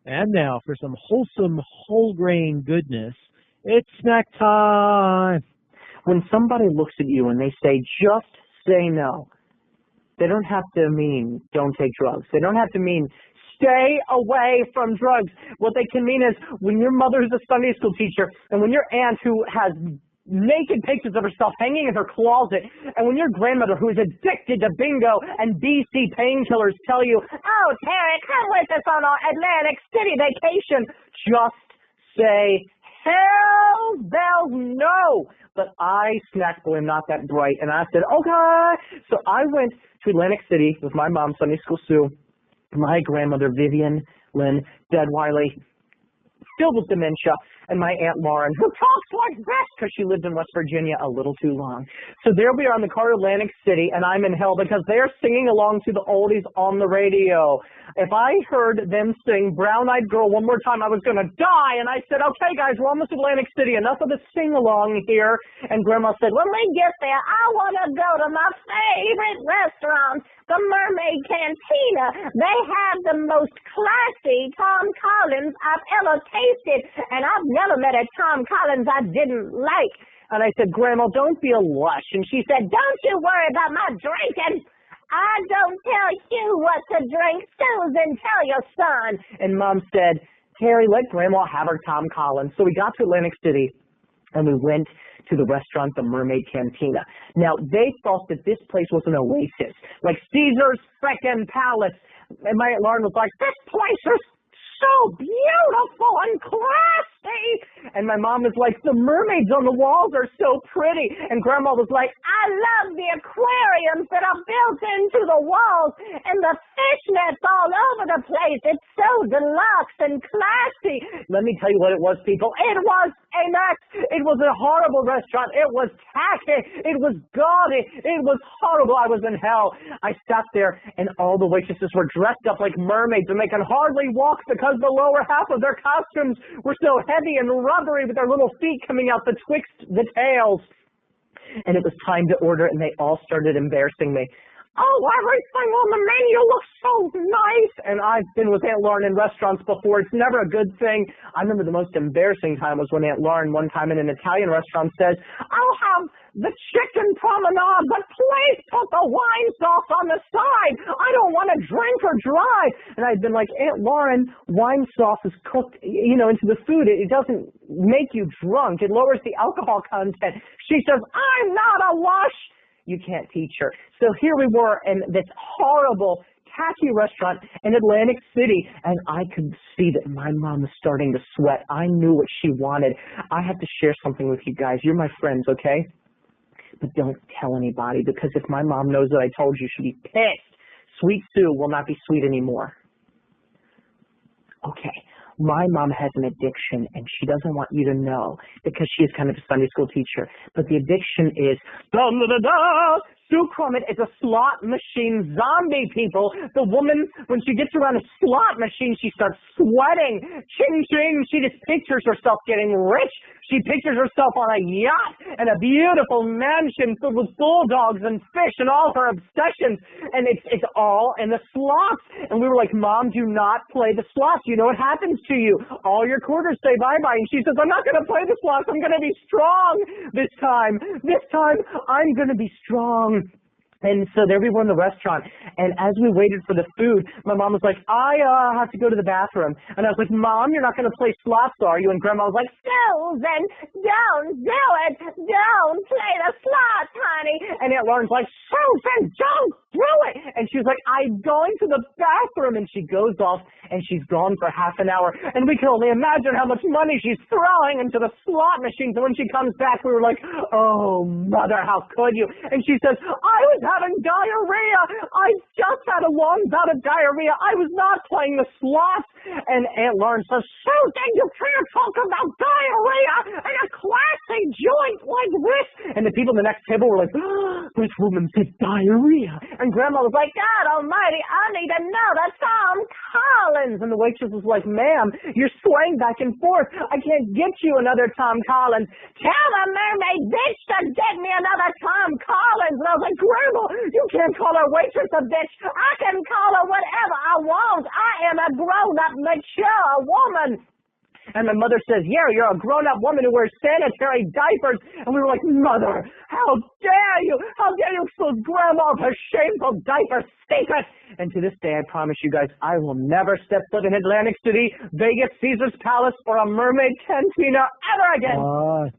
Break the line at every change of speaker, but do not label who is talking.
And now for some wholesome whole grain goodness, it's snack time.
When somebody looks at you and they say, just say no, they don't have to mean don't take drugs. They don't have to mean stay away from drugs. What they can mean is when your mother is a Sunday school teacher and when your aunt who has naked pictures of herself hanging in her closet, and when your grandmother who is addicted to bingo and BC painkillers tell you, oh, Terry, come with us on our Atlantic City vacation, just say, hell bells no. But I, Snackboy, am not that bright, and I said, okay. So I went to Atlantic City with my mom, Sunday School Sue, my grandmother, Vivian Lynn Deadwiley, filled with dementia, and my Aunt Lauren, who talks like this because she lived in West Virginia a little too long. So there we are in the car to Atlantic City, and I'm in hell because they're singing along to the oldies on the radio. If I heard them sing Brown Eyed Girl one more time, I was going to die. And I said, okay, guys, we're almost Atlantic City. Enough of the sing-along here. And Grandma said, when we get there, I want to go to my favorite restaurant, the Mermaid Cantina. They have the most classy Tom Collins I've ever tasted, and I've never met a Tom Collins I didn't like. And I said, Grandma, don't be a lush. And she said, don't you worry about my drinking. I don't tell you what to drink. Susan, tell your son. And Mom said, Terry, let Grandma have her Tom Collins. So we got to Atlantic City, and we went to the restaurant, the Mermaid Cantina. Now, they thought that this place was an oasis, like Caesar's frickin' palace. And my Aunt Lauren was like, this place is so beautiful and classy. And my mom was like, the mermaids on the walls are so pretty. And Grandma was like, I love the aquariums that are built into the walls and the fishnets all over the place. It's so deluxe and classy. Let me tell you what it was, people. It was a mess. It was a horrible restaurant. It was tacky. It was gaudy. It was horrible. I was in hell. I sat there, and all the waitresses were dressed up like mermaids, and they could hardly walk because the lower half of their costumes were so heavy and rubbery with their little feet coming out betwixt the tails. And it was time to order, and they all started embarrassing me. Oh, everything on the menu looks so nice. And I've been with Aunt Lauren in restaurants before. It's never a good thing. I remember the most embarrassing time was when Aunt Lauren one time in an Italian restaurant says, I'll have the chicken promenade, but please put the wine sauce on the side. I don't want to drink or drive. And I'd been like, Aunt Lauren, wine sauce is cooked, into the food. It doesn't make you drunk. It lowers the alcohol content. She says, I'm not a lush. You can't teach her. So here we were in this horrible, tacky restaurant in Atlantic City, and I could see that my mom was starting to sweat. I knew what she wanted. I have to share something with you guys. You're my friends, okay? But don't tell anybody, because if my mom knows that I told you, she'll be pissed. Sweet Sue will not be sweet anymore. Okay. My mom has an addiction, and she doesn't want you to know because she is kind of a Sunday school teacher. But the addiction is, Sue Crummett is a slot machine zombie, people. The woman, when she gets around a slot machine, she starts sweating. Ching, ching. She just pictures herself getting rich. She pictures herself on a yacht and a beautiful mansion filled with bulldogs and fish and all her obsessions. And it's all in the slots. And we were like, Mom, do not play the slots. You know what happens to you. All your quarters say bye-bye. And she says, I'm not going to play the slots. I'm going to be strong this time. This time, I'm going to be strong. And so there we were in the restaurant, and as we waited for the food, my mom was like, I have to go to the bathroom. And I was like, Mom, you're not going to play slots, are you? And Grandma was like, Susan, don't do it. Don't play the slots, honey. And Aunt Lauren's like, Susan, don't do it. And she was like, I'm going to the bathroom. And she goes off, and she's gone for half an hour. And we can only imagine how much money she's throwing into the slot machines. And when she comes back, we were like, oh, Mother, how could you? And she says, I was having diarrhea. I just had a long bout of diarrhea. I was not playing the slots. And Aunt Lauren says, Susan, you can't talk about diarrhea in a classy joint like this. And the people at the next table were like, this woman said diarrhea. And Grandma was like, God almighty, I need to know that Tom Collins. And the waitress was like, ma'am, you're swaying back and forth. I can't get you another Tom Collins. Tell the mermaid bitch to get me another Tom Collins. And I was like, Grandma, you can't call our waitress a bitch. I can call her whatever I want. I am a grown-up, mature woman. And my mother says, yeah, you're a grown-up woman who wears sanitary diapers. And we were like, Mother, how dare you? How dare you expose Grandma of her shameful diaper secret? And to this day, I promise you guys, I will never step foot in Atlantic City, Vegas, Caesar's Palace, or a Mermaid Cantina ever again.